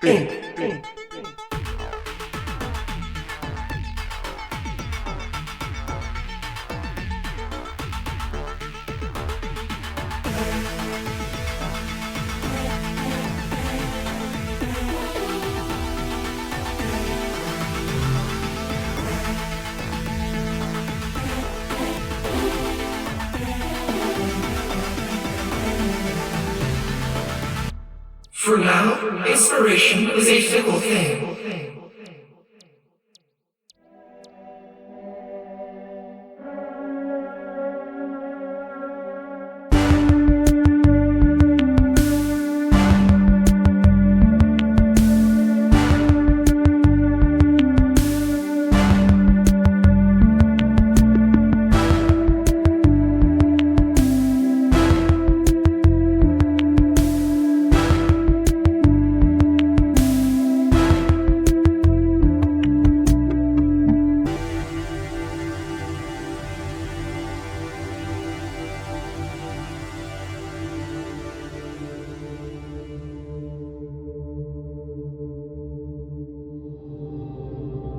Inc. For now, inspiration is a fickle thing.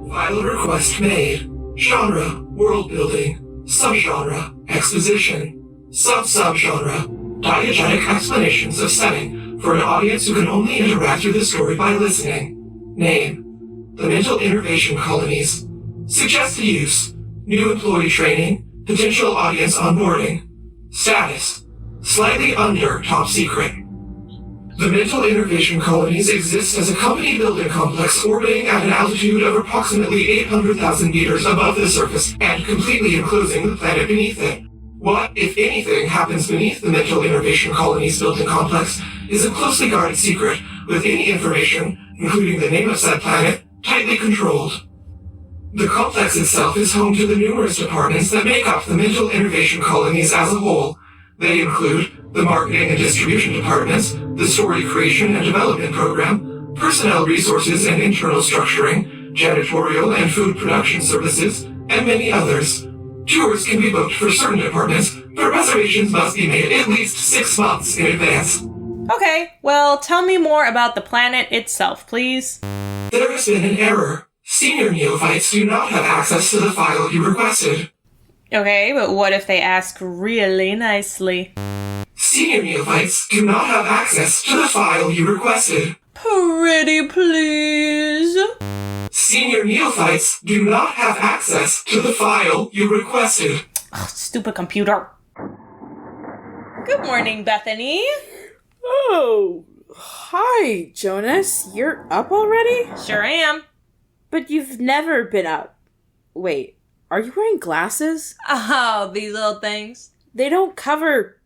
File request made. Genre, world building. Subgenre, exposition. Sub-subgenre, diegetic explanations of setting for an audience who can only interact with the story by listening. Name, the Mental Innervation Colonies. Suggested use, new employee training, potential audience onboarding. Status, slightly under top secret. The Mental Innervation Colonies exist as a company building complex orbiting at an altitude of approximately 800,000 meters above the surface and completely enclosing the planet beneath it. What, if anything, happens beneath the Mental Innervation Colonies building complex is a closely guarded secret, with any information, including the name of said planet, tightly controlled. The complex itself is home to the numerous departments that make up the Mental Innervation Colonies as a whole. They include the marketing and distribution departments, the story creation and development program, personnel resources and internal structuring, janitorial and food production services, and many others. Tours can be booked for certain departments, but reservations must be made at least 6 months in advance. Okay, well, tell me more about the planet itself, please. There has been an error. Senior neophytes do not have access to the file you requested. Okay, but what if they ask really nicely? Senior neophytes do not have access to the file you requested. Pretty please? Senior neophytes do not have access to the file you requested. Ugh, stupid computer. Good morning, Bethany. Oh, hi, Jonas. You're up already? Sure am. But you've never been up. Wait, are you wearing glasses? Oh, these little things. They don't cover,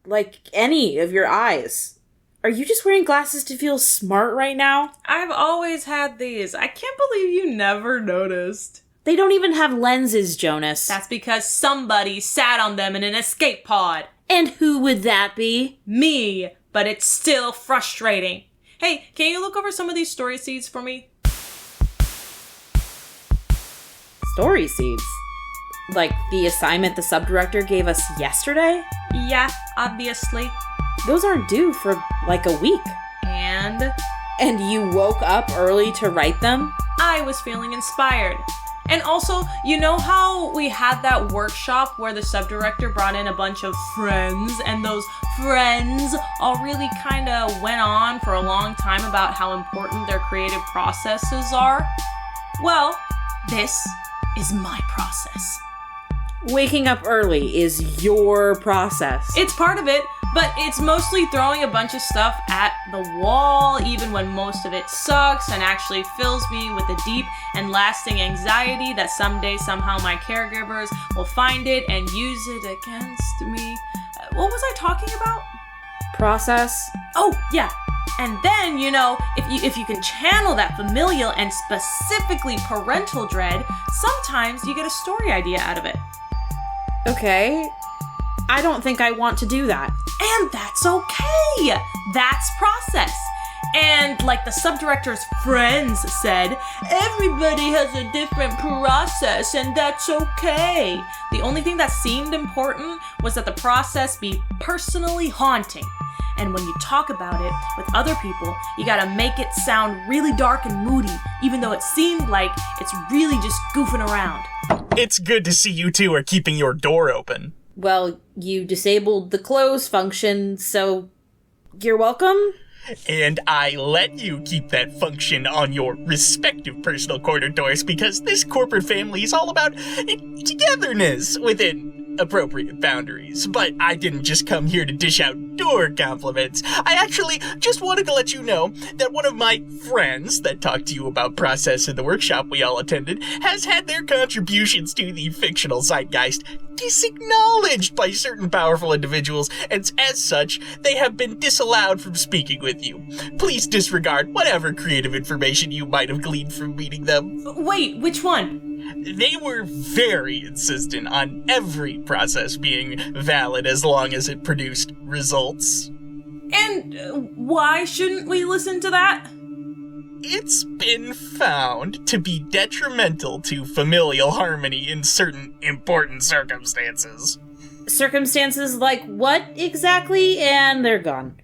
any of your eyes. Are you just wearing glasses to feel smart right now? I've always had these. I can't believe you never noticed. They don't even have lenses, Jonas. That's because somebody sat on them in an escape pod. And who would that be? Me. But it's still frustrating. Hey, can you look over some of these story seeds for me? Story seeds? Like the assignment the subdirector gave us yesterday? Yeah, obviously. Those aren't due for a week. And you woke up early to write them? I was feeling inspired. And also, you know how we had that workshop where the subdirector brought in a bunch of friends, and those friends all really kind of went on for a long time about how important their creative processes are? Well, this is my process. Waking up early is your process. It's part of it, but it's mostly throwing a bunch of stuff at the wall, even when most of it sucks and actually fills me with a deep and lasting anxiety that someday, somehow, my caregivers will find it and use it against me. What was I talking about? Process? Oh, yeah. And then, if you can channel that familial and specifically parental dread, sometimes you get a story idea out of it. Okay. I don't think I want to do that. And that's okay. That's process. And like the subdirector's friends said, everybody has a different process, and that's okay. The only thing that seemed important was that the process be personally haunting. And when you talk about it with other people, you gotta make it sound really dark and moody, even though it seemed like it's really just goofing around. It's good to see you two are keeping your door open. Well, you disabled the close function, so you're welcome? And I let you keep that function on your respective personal corner doors because this corporate family is all about togetherness within appropriate boundaries. But I didn't just come here to dish out door compliments. I actually just wanted to let you know that one of my friends that talked to you about process in the workshop we all attended has had their contributions to the fictional zeitgeist disacknowledged by certain powerful individuals, and as such, they have been disallowed from speaking with you. Please disregard whatever creative information you might have gleaned from meeting them. Wait, which one? They were very insistent on every process being valid as long as it produced results. And why shouldn't we listen to that? It's been found to be detrimental to familial harmony in certain important circumstances. Circumstances like what exactly? And they're gone.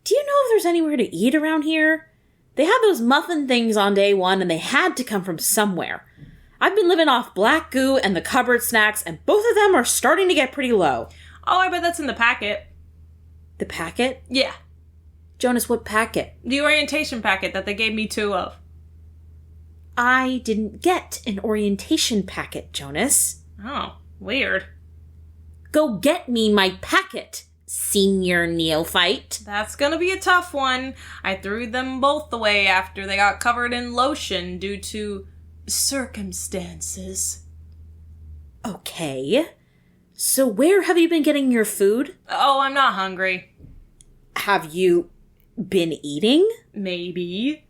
Do you know if there's anywhere to eat around here? They had those muffin things on day one, and they had to come from somewhere. I've been living off black goo and the cupboard snacks, and both of them are starting to get pretty low. Oh, I bet that's in the packet. The packet? Yeah. Jonas, what packet? The orientation packet that they gave me 2 of. I didn't get an orientation packet, Jonas. Oh, weird. Go get me my packet, senior neophyte. That's gonna be a tough one. I threw them both away after they got covered in lotion due to circumstances. Okay. So where have you been getting your food? Oh, I'm not hungry. Have you been eating? Maybe.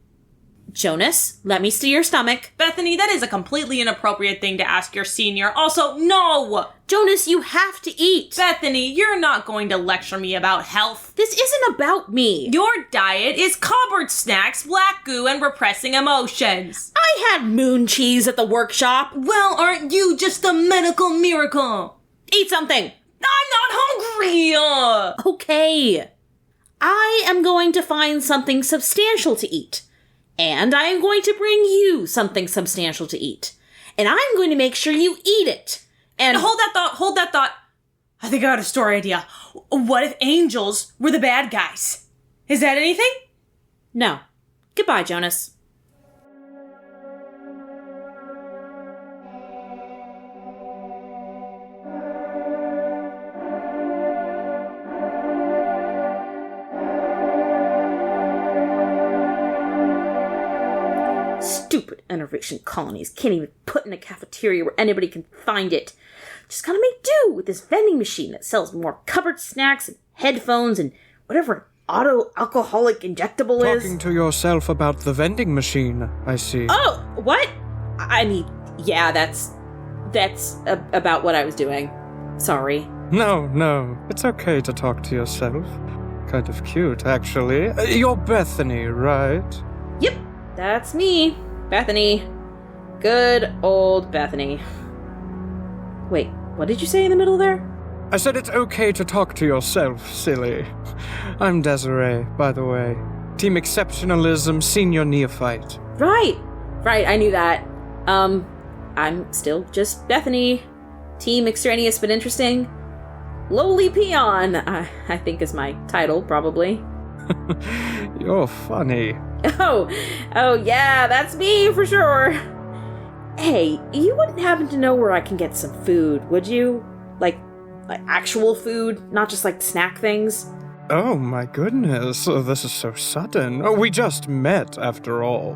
Jonas, let me see your stomach. Bethany, that is a completely inappropriate thing to ask your senior. Also, no! Jonas, you have to eat. Bethany, you're not going to lecture me about health. This isn't about me. Your diet is cupboard snacks, black goo, and repressing emotions. I had moon cheese at the workshop. Well, aren't you just a medical miracle? Eat something. I'm not hungry! Okay. I am going to find something substantial to eat. And I am going to bring you something substantial to eat. And I'm going to make sure you eat it. And hold that thought. I think I got a story idea. What if angels were the bad guys? Is that anything? No. Goodbye, Jonas. Stupid enervation colonies can't even put in a cafeteria where anybody can find it. Just gotta make do with this vending machine that sells more cupboard snacks and headphones and whatever an auto-alcoholic injectable is. Talking to yourself about the vending machine, I see. Oh, what? I mean, yeah, that's about what I was doing. Sorry. No, it's okay to talk to yourself. Kind of cute, actually. You're Bethany, right? Yep. That's me, Bethany. Good old Bethany. Wait, what did you say in the middle there? I said it's okay to talk to yourself, silly. I'm Desiree, by the way. Team Exceptionalism, senior neophyte. Right, I knew that. I'm still just Bethany. Team Extraneous but Interesting. Lowly Peon, I think is my title, probably. You're funny. Oh, yeah, that's me for sure. Hey, you wouldn't happen to know where I can get some food, would you? Like actual food, not just like snack things? Oh my goodness, this is so sudden. We just met, after all.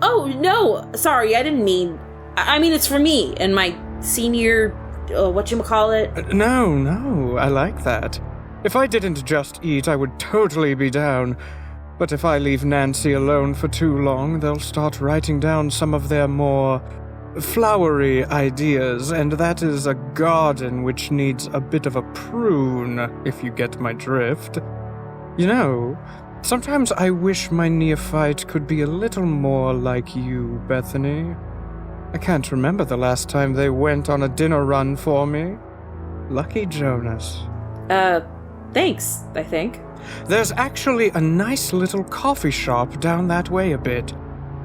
Oh, no, sorry, I didn't mean... I mean, it's for me and my senior... whatchamacallit? No, I like that. If I didn't just eat, I would totally be down. But if I leave Nancy alone for too long, they'll start writing down some of their more flowery ideas, and that is a garden which needs a bit of a prune, if you get my drift. You know, sometimes I wish my neophyte could be a little more like you, Bethany. I can't remember the last time they went on a dinner run for me. Lucky Jonas. thanks, I think. There's actually a nice little coffee shop down that way a bit.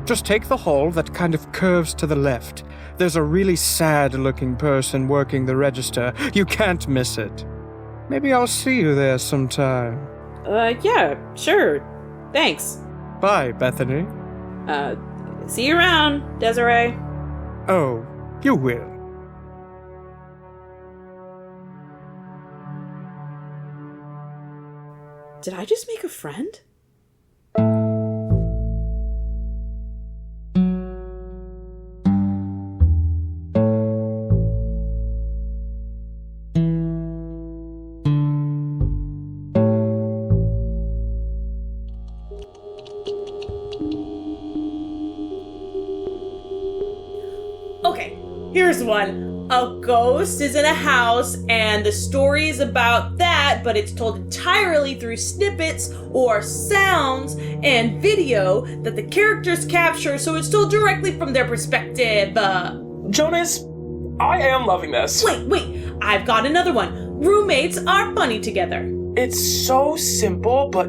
Just take the hall that kind of curves to the left. There's a really sad-looking person working the register. You can't miss it. Maybe I'll see you there sometime. Yeah, sure. Thanks. Bye, Bethany. See you around, Desiree. Oh, you will. Did I just make a friend? Okay, here's one. A ghost is in a house, and the story is about that, but it's told entirely through snippets or sounds and video that the characters capture, so it's told directly from their perspective. Jonas, I am loving this. Wait, I've got another one. Roommates are funny together. It's so simple, but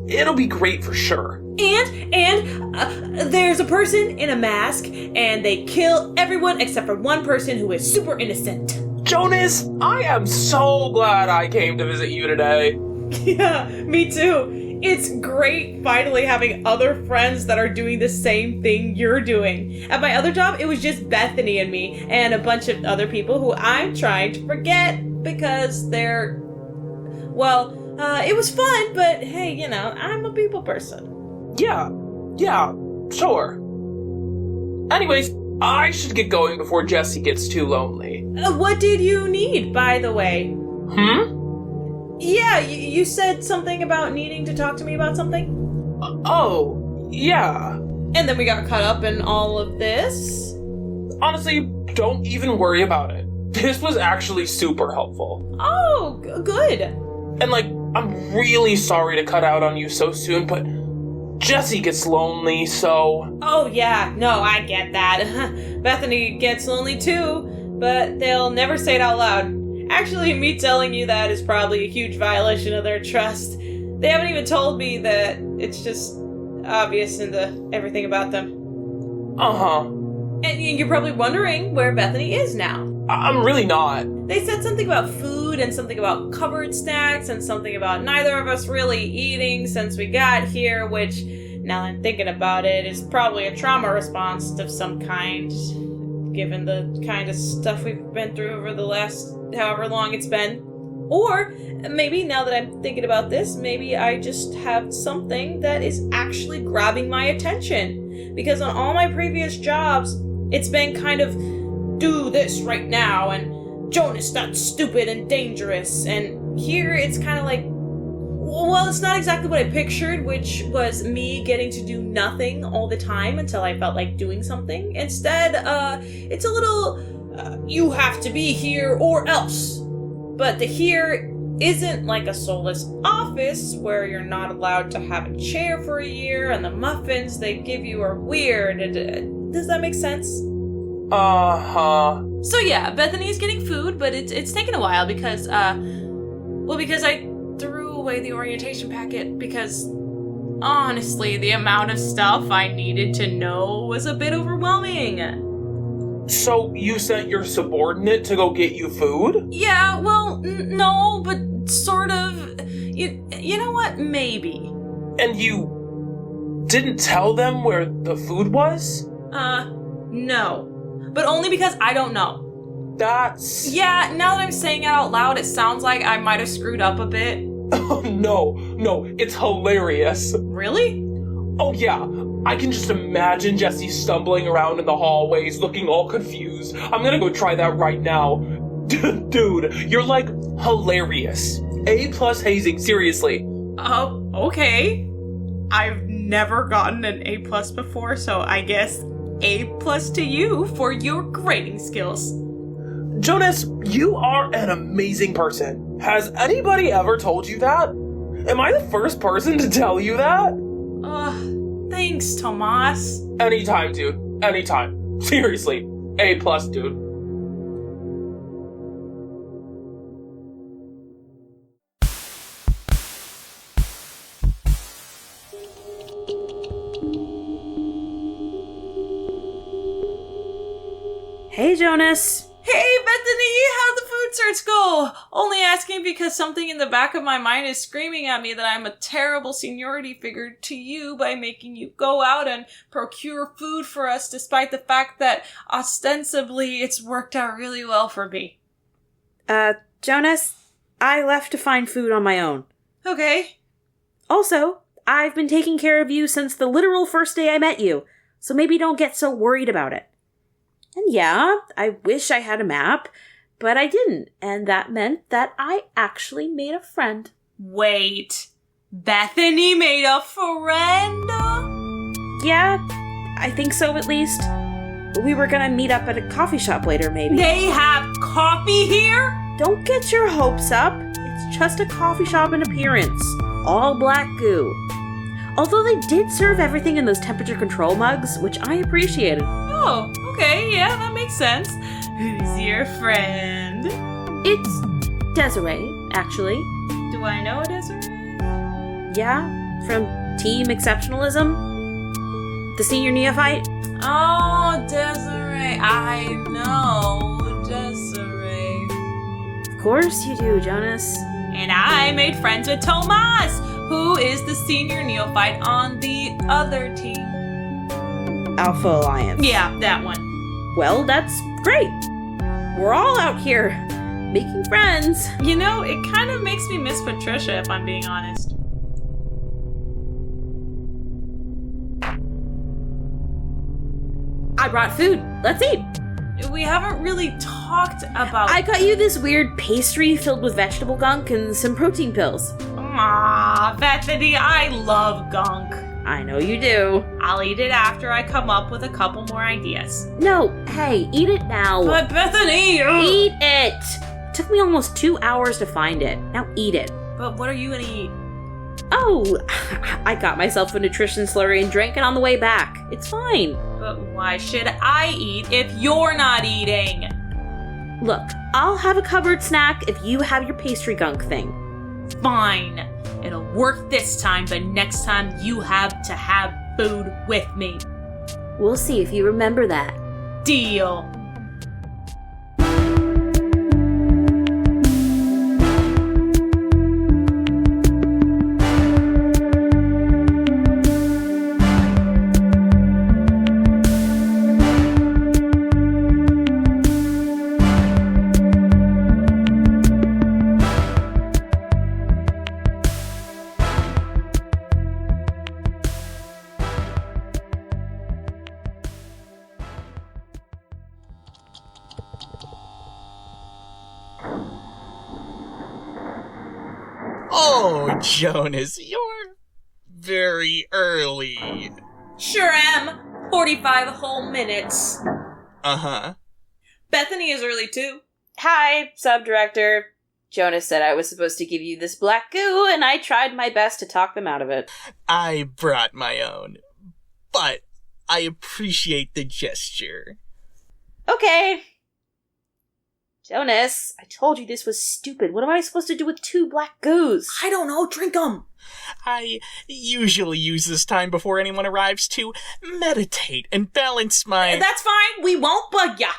it'll be great for sure. And there's a person in a mask, and they kill everyone except for one person who is super innocent. Jonas, I am so glad I came to visit you today. Yeah, me too. It's great finally having other friends that are doing the same thing you're doing. At my other job, it was just Bethany and me, and a bunch of other people who I'm trying to forget because they're... Well, it was fun, but hey, you know, I'm a people person. Yeah, sure. Anyways, I should get going before Jessie gets too lonely. What did you need, by the way? Yeah, you said something about needing to talk to me about something? Oh, yeah. And then we got caught up in all of this? Honestly, don't even worry about it. This was actually super helpful. Oh, good. And I'm really sorry to cut out on you so soon, but Jessie gets lonely, so... Oh yeah, no, I get that. Bethany gets lonely too, but they'll never say it out loud. Actually, me telling you that is probably a huge violation of their trust. They haven't even told me that. It's just obvious in everything about them. Uh-huh. And you're probably wondering where Bethany is now. I'm really not. They said something about food and something about cupboard snacks and something about neither of us really eating since we got here, which, now that I'm thinking about it, is probably a trauma response of some kind, given the kind of stuff we've been through over the last however long it's been. Or maybe, now that I'm thinking about this, maybe I just have something that is actually grabbing my attention. Because on all my previous jobs, it's been kind of, do this right now, and Jonas, that's stupid and dangerous, and here it's kind of like, well, it's not exactly what I pictured, which was me getting to do nothing all the time until I felt like doing something. Instead, it's a little, you have to be here or else. But the here isn't like a soulless office where you're not allowed to have a chair for a year, and the muffins they give you are weird. Does that make sense? Uh-huh. So yeah, Bethany's getting food, but it's taken a while because I threw away the orientation packet because, honestly, the amount of stuff I needed to know was a bit overwhelming. So you sent your subordinate to go get you food? Yeah, well, no, but sort of. You know what? Maybe. And you didn't tell them where the food was? No. But only because I don't know. That's... Yeah, now that I'm saying it out loud, it sounds like I might have screwed up a bit. Oh, no, it's hilarious. Really? Oh, yeah. I can just imagine Jessie stumbling around in the hallways, looking all confused. I'm gonna go try that right now. Dude, you're, hilarious. A+ hazing, seriously. Oh, okay. I've never gotten an A+ before, so I guess A+ to you for your grading skills. Jonas, you are an amazing person. Has anybody ever told you that? Am I the first person to tell you that? Thanks, Tomas. Anytime, dude. Anytime. Seriously. A+, dude. Hey, Jonas. Hey, Bethany, how'd the food search go? Only asking because something in the back of my mind is screaming at me that I'm a terrible seniority figure to you by making you go out and procure food for us, despite the fact that ostensibly it's worked out really well for me. Jonas, I left to find food on my own. Okay. Also, I've been taking care of you since the literal first day I met you, so maybe don't get so worried about it. And yeah, I wish I had a map, but I didn't, and that meant that I actually made a friend. Wait, Bethany made a friend? Yeah, I think so at least. We were gonna meet up at a coffee shop later, maybe. They have coffee here? Don't get your hopes up. It's just a coffee shop in appearance. All black goo. Although they did serve everything in those temperature control mugs, which I appreciated. Oh, okay, yeah, that makes sense. Who's your friend? It's Desiree, actually. Do I know Desiree? Yeah, from Team Exceptionalism. The senior neophyte. Oh, Desiree. I know Desiree. Of course you do, Jonas. And I made friends with Tomas, who is the senior neophyte on the other team. Alpha Alliance. Yeah, that one. Well, that's great. We're all out here, making friends. You know, it kind of makes me miss Patricia, if I'm being honest. I brought food. Let's eat. We haven't really talked about... I got you this weird pastry filled with vegetable gunk and some protein pills. Aw, Bethany, I love gunk. I know you do. I'll eat it after I come up with a couple more ideas. No, hey, eat it now. But Bethany... Eat it! Took me almost 2 hours to find it. Now eat it. But what are you gonna eat? Oh, I got myself a nutrition slurry and drank it on the way back. It's fine. But why should I eat if you're not eating? Look, I'll have a cupboard snack if you have your pastry gunk thing. Fine. It'll work this time, but next time you have to have food with me. We'll see if you remember that. Deal. Oh, Jonas, you're very early. Sure am. 45 whole minutes. Uh-huh. Bethany is early too. Hi, sub-director. Jonas said I was supposed to give you this black goo, and I tried my best to talk them out of it. I brought my own, but I appreciate the gesture. Okay. Jonas, I told you this was stupid. What am I supposed to do with 2 black goos? I don't know, drink them. I usually use this time before anyone arrives to meditate and balance my... That's fine, we won't bug ya.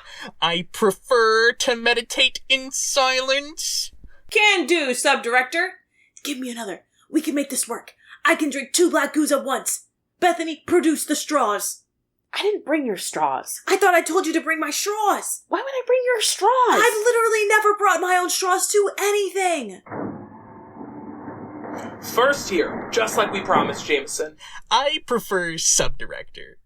I prefer to meditate in silence. Can do, sub-director. Give me another. We can make this work. I can drink 2 black goos at once. Bethany, produce the straws. I didn't bring your straws. I thought I told you to bring my straws. Why would I bring your straws? I've literally never brought my own straws to anything. First here, just like we promised, Jamison. I prefer sub-director.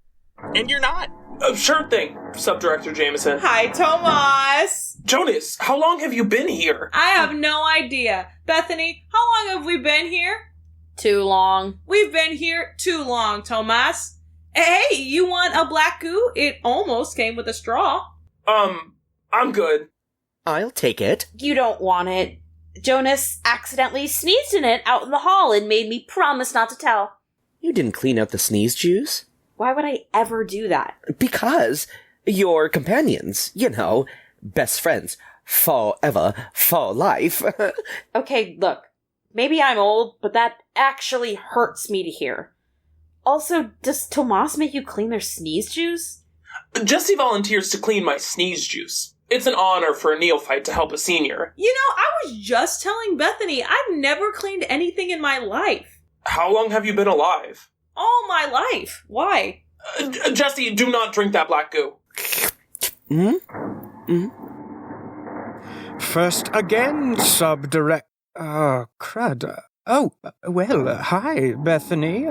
And you're not. Sure thing, Sub-Director Jamison. Hi, Tomas. Jonas, how long have you been here? I have no idea. Bethany, how long have we been here? Too long. We've been here too long, Tomas. Hey, you want a black goo? It almost came with a straw. I'm good. I'll take it. You don't want it. Jonas accidentally sneezed in it out in the hall and made me promise not to tell. You didn't clean out the sneeze juice? Why would I ever do that? Because you're companions, you know, best friends, forever, for life. Okay, look, maybe I'm old, but that actually hurts me to hear. Also, does Tomas make you clean their sneeze juice? Jesse volunteers to clean my sneeze juice. It's an honor for a neophyte to help a senior. You know, I was just telling Bethany I've never cleaned anything in my life. How long have you been alive? All my life. Why? Jesse, do not drink that black goo. First again, subdirect... Oh, crud. Hi, Bethany.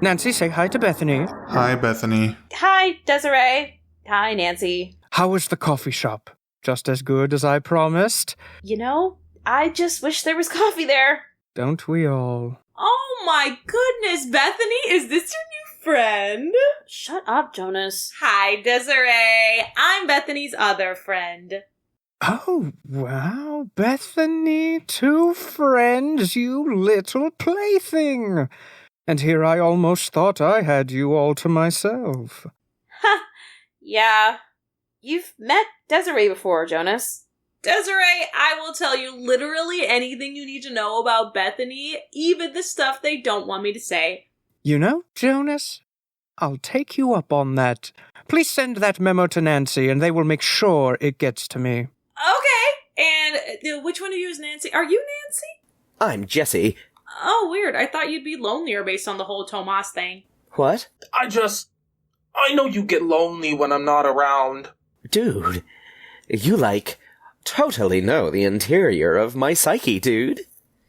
Nancy, say hi to Bethany. Hi, Bethany. Hi, Desiree. Hi, Nancy. How was the coffee shop? Just as good as I promised? You know, I just wish there was coffee there. Don't we all? Oh my goodness, Bethany, is this your new friend? Shut up, Jonas. Hi, Desiree. I'm Bethany's other friend. Oh, wow, Bethany, 2 friends, you little plaything. And here I almost thought I had you all to myself. Ha! Yeah. You've met Desiree before, Jonas. Desiree, I will tell you literally anything you need to know about Bethany, even the stuff they don't want me to say. You know, Jonas, I'll take you up on that. Please send that memo to Nancy, and they will make sure it gets to me. Okay, and which one of you is Nancy? Are you Nancy? I'm Jesse. Oh, weird. I thought you'd be lonelier based on the whole Tomas thing. What? I know you get lonely when I'm not around. Dude, you, totally know the interior of my psyche, dude.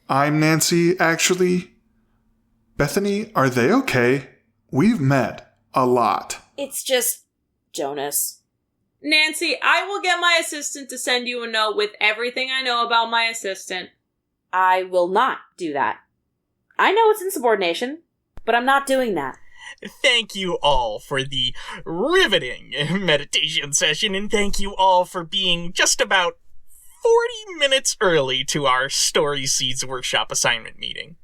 I'm Nancy, actually. Bethany, are they okay? We've met a lot. It's just Jonas. Nancy, I will get my assistant to send you a note with everything I know about my assistant. I will not do that. I know it's insubordination, but I'm not doing that. Thank you all for the riveting meditation session, and thank you all for being just about 40 minutes early to our Story Seeds Workshop assignment meeting.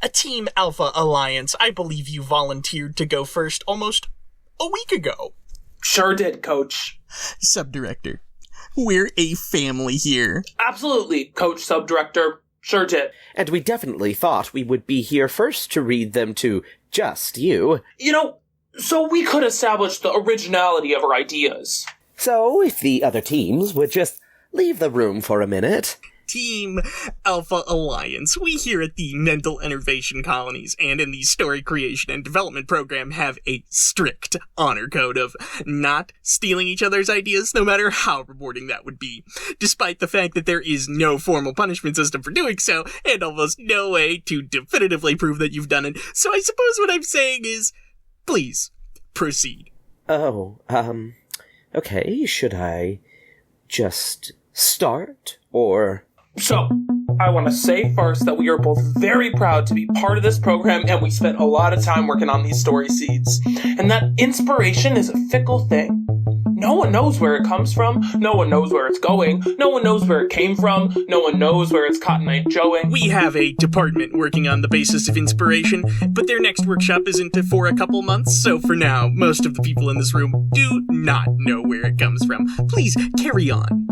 A Team Alpha Alliance, I believe you volunteered to go first almost a week ago. Sure did, Coach. Subdirector, we're a family here. Absolutely, Coach Subdirector. Sure did. And we definitely thought we would be here first to read them to just you. You know, so we could establish the originality of our ideas. So if the other teams would just leave the room for a minute. Team Alpha Alliance, we here at the Mental Innovation Colonies and in the Story Creation and Development Program have a strict honor code of not stealing each other's ideas, no matter how rewarding that would be, despite the fact that there is no formal punishment system for doing so, and almost no way to definitively prove that you've done it. So I suppose what I'm saying is, please, proceed. Oh, okay, should I just start, or... So, I want to say first that we are both very proud to be part of this program, and we spent a lot of time working on these story seeds. And that inspiration is a fickle thing. No one knows where it comes from, no one knows where it's going, no one knows where it came from, no one knows where it's Cotton Eye Joeing. We have a department working on the basis of inspiration, but their next workshop isn't for a couple months, so for now, most of the people in this room do not know where it comes from. Please, carry on.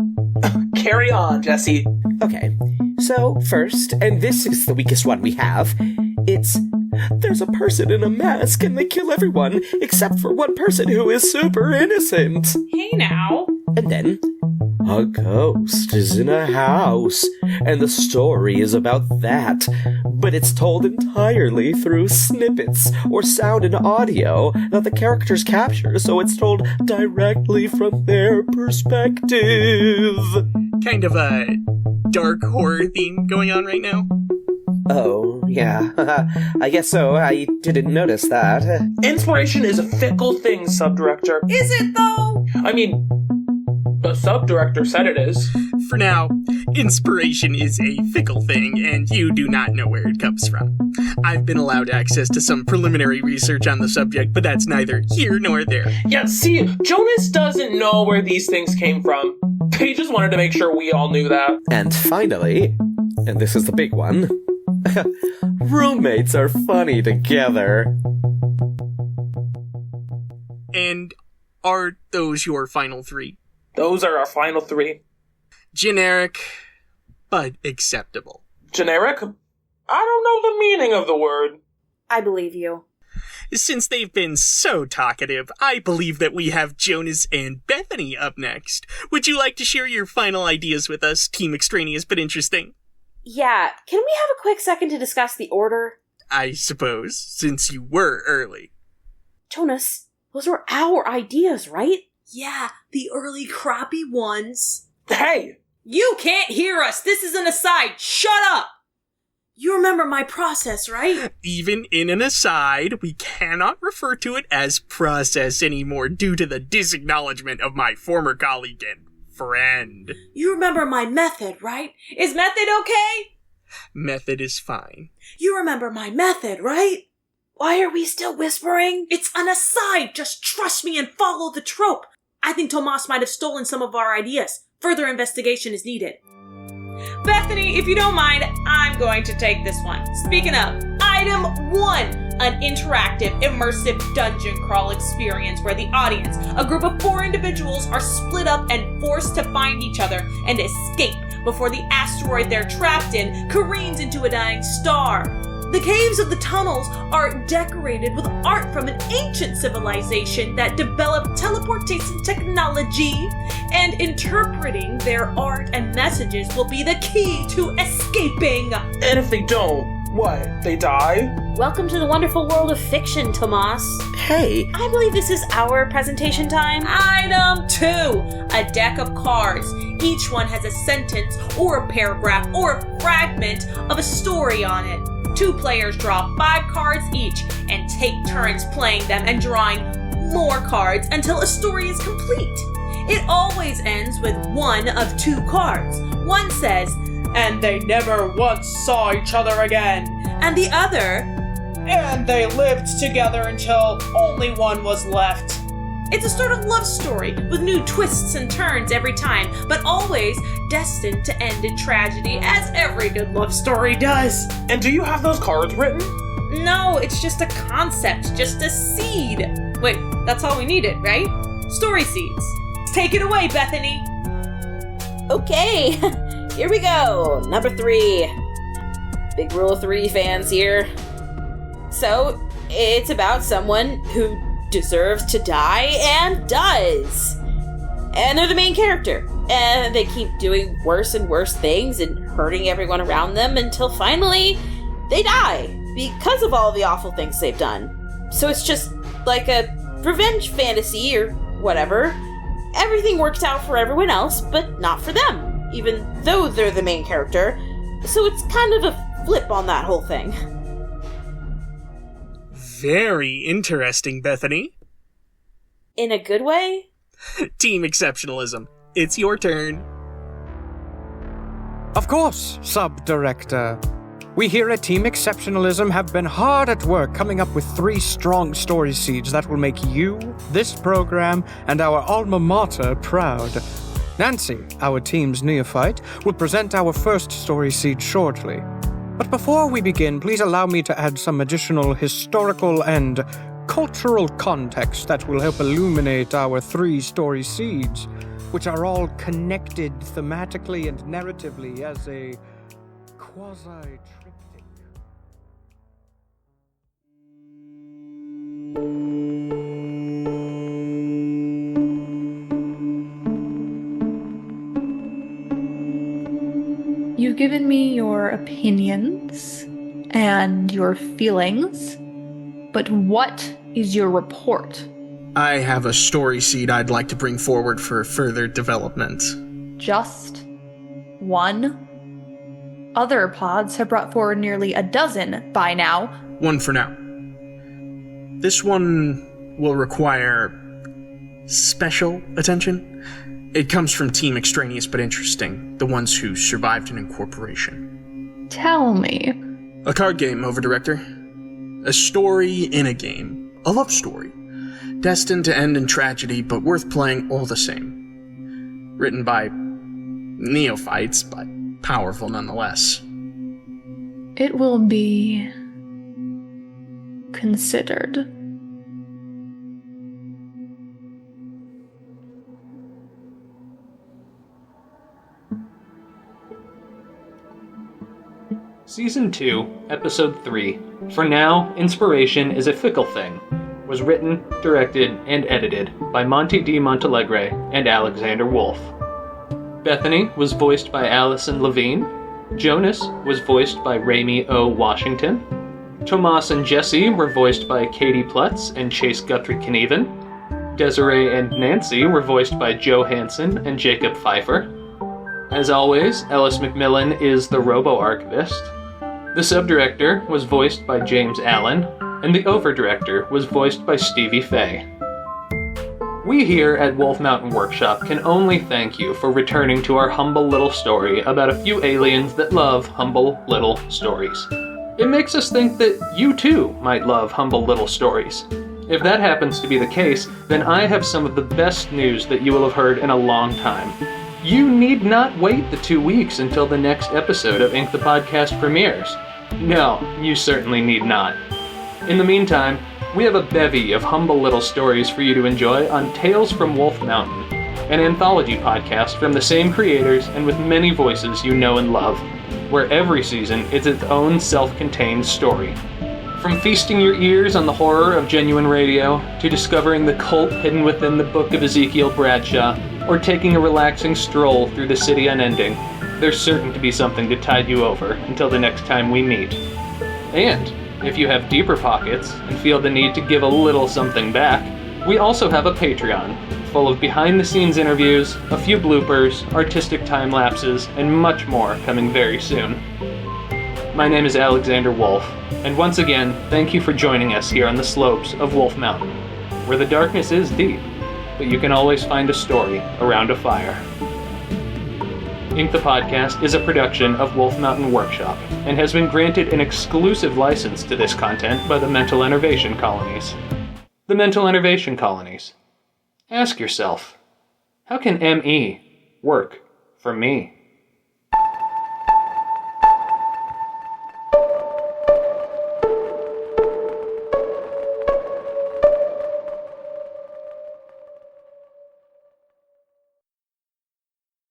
Carry on, Jesse. Okay, so first, and this is the weakest one we have, it's, there's a person in a mask and they kill everyone except for one person who is super innocent. Hey now. And then, a ghost is in a house, and the story is about that, but it's told entirely through snippets or sound and audio that the characters capture, so it's told directly from their perspective. Kind of a dark horror theme going on right now. Oh, yeah. I guess so. I didn't notice that. Inspiration is a fickle thing, Subdirector. Is it though? I mean, the Subdirector said it is. For now, inspiration is a fickle thing, and you do not know where it comes from. I've been allowed access to some preliminary research on the subject, but that's neither here nor there. Yeah, see, Jonas doesn't know where these things came from. He just wanted to make sure we all knew that. And finally, and this is the big one, roommates are funny together. And are those your final 3? Those are our final 3. Generic, but acceptable. Generic? I don't know the meaning of the word. I believe you. Since they've been so talkative, I believe that we have Jonas and Bethany up next. Would you like to share your final ideas with us, Team Extraneous but Interesting? Yeah, can we have a quick second to discuss the order? I suppose, since you were early. Jonas, those were our ideas, right? Yeah, the early crappy ones. Hey! You can't hear us! This is an aside! Shut up! You remember my process, right? Even in an aside, we cannot refer to it as process anymore due to the disacknowledgement of my former colleague and friend. You remember my method, right? Is method okay? Method is fine. You remember my method, right? Why are we still whispering? It's an aside! Just trust me and follow the trope! I think Tomas might have stolen some of our ideas. Further investigation is needed. Bethany, if you don't mind, I'm going to take this one. Speaking of, item 1, an interactive, immersive dungeon crawl experience where the audience, a group of 4 individuals, are split up and forced to find each other and escape before the asteroid they're trapped in careens into a dying star. The caves of the tunnels are decorated with art from an ancient civilization that developed teleportation technology, and interpreting their art and messages will be the key to escaping. And if they don't, what? They die? Welcome to the wonderful world of fiction, Tomas. Hey, I believe this is our presentation time. Item 2, a deck of cards. Each one has a sentence or a paragraph or a fragment of a story on it. 2 players draw 5 cards each and take turns playing them and drawing more cards until a story is complete. It always ends with one of 2 cards. One says, "And they never once saw each other again." And the other, "And they lived together until only one was left." It's a sort of love story with new twists and turns every time, but always destined to end in tragedy, as every good love story does. And do you have those cards written? No, it's just a concept, just a seed. Wait, that's all we needed, right? Story seeds. Take it away, Bethany. Okay, here we go. Number 3. Big Rule of 3 fans here. So, it's about someone who deserves to die and does. And they're the main character. And they keep doing worse and worse things and hurting everyone around them until finally they die because of all the awful things they've done. So it's just like a revenge fantasy or whatever. Everything works out for everyone else, but not for them, even though they're the main character. So it's kind of a flip on that whole thing. Very interesting, Bethany. In a good way? Team Exceptionalism. It's your turn. Of course, Sub-Director. We here at Team Exceptionalism have been hard at work coming up with 3 strong story seeds that will make you, this program, and our alma mater proud. Nancy, our team's neophyte, will present our first story seed shortly. But before we begin, please allow me to add some additional historical and cultural context that will help illuminate our 3 story seeds, which are all connected thematically and narratively as a quasi-triptych. You've given me your opinions and your feelings, but what is your report? I have a story seed I'd like to bring forward for further development. Just one? Other pods have brought forward nearly a dozen by now. One for now. This one will require special attention. It comes from Team Extraneous but Interesting, the ones who survived an incorporation. Tell me. A card game, Over-Director. A story in a game. A love story. Destined to end in tragedy, but worth playing all the same. Written by neophytes, but powerful nonetheless. It will be considered. Season 2, Episode 3, For Now, Inspiration is a Fickle Thing, was written, directed, and edited by Monty D. Montalegre and Alexander Wolf. Bethany was voiced by Allyson Levine. Jonas was voiced by Raimy O. Washington. Tomas and Jesse were voiced by Katie Ploetz and Chase Guthrie Knueven. Desiree and Nancy were voiced by Joe Hanson and Jacob Pfeiffer. As always, Ellis MacMillan is the Robo-Archivist. The subdirector was voiced by James Allen, and the over-director was voiced by Stevie Faye. We here at Wolf Mountain Workshop can only thank you for returning to our humble little story about a few aliens that love humble little stories. It makes us think that you too might love humble little stories. If that happens to be the case, then I have some of the best news that you will have heard in a long time. You need not wait the 2 weeks until the next episode of Ink the Podcast premieres. No, you certainly need not. In the meantime, we have a bevy of humble little stories for you to enjoy on Tales from Wolf Mountain, an anthology podcast from the same creators and with many voices you know and love, where every season is its own self-contained story. From feasting your ears on the horror of genuine radio, to discovering the cult hidden within the Book of Ezekiel Bradshaw, or taking a relaxing stroll through the city unending, there's certain to be something to tide you over until the next time we meet. And if you have deeper pockets and feel the need to give a little something back, we also have a Patreon, full of behind-the-scenes interviews, a few bloopers, artistic time-lapses, and much more coming very soon. My name is Alexander Wolf, and once again, thank you for joining us here on the slopes of Wolf Mountain, where the darkness is deep, but you can always find a story around a fire. Ink the Podcast is a production of Wolf Mountain Workshop, and has been granted an exclusive license to this content by the Mental Enervation Colonies. The Mental Enervation Colonies. Ask yourself, how can ME work for me?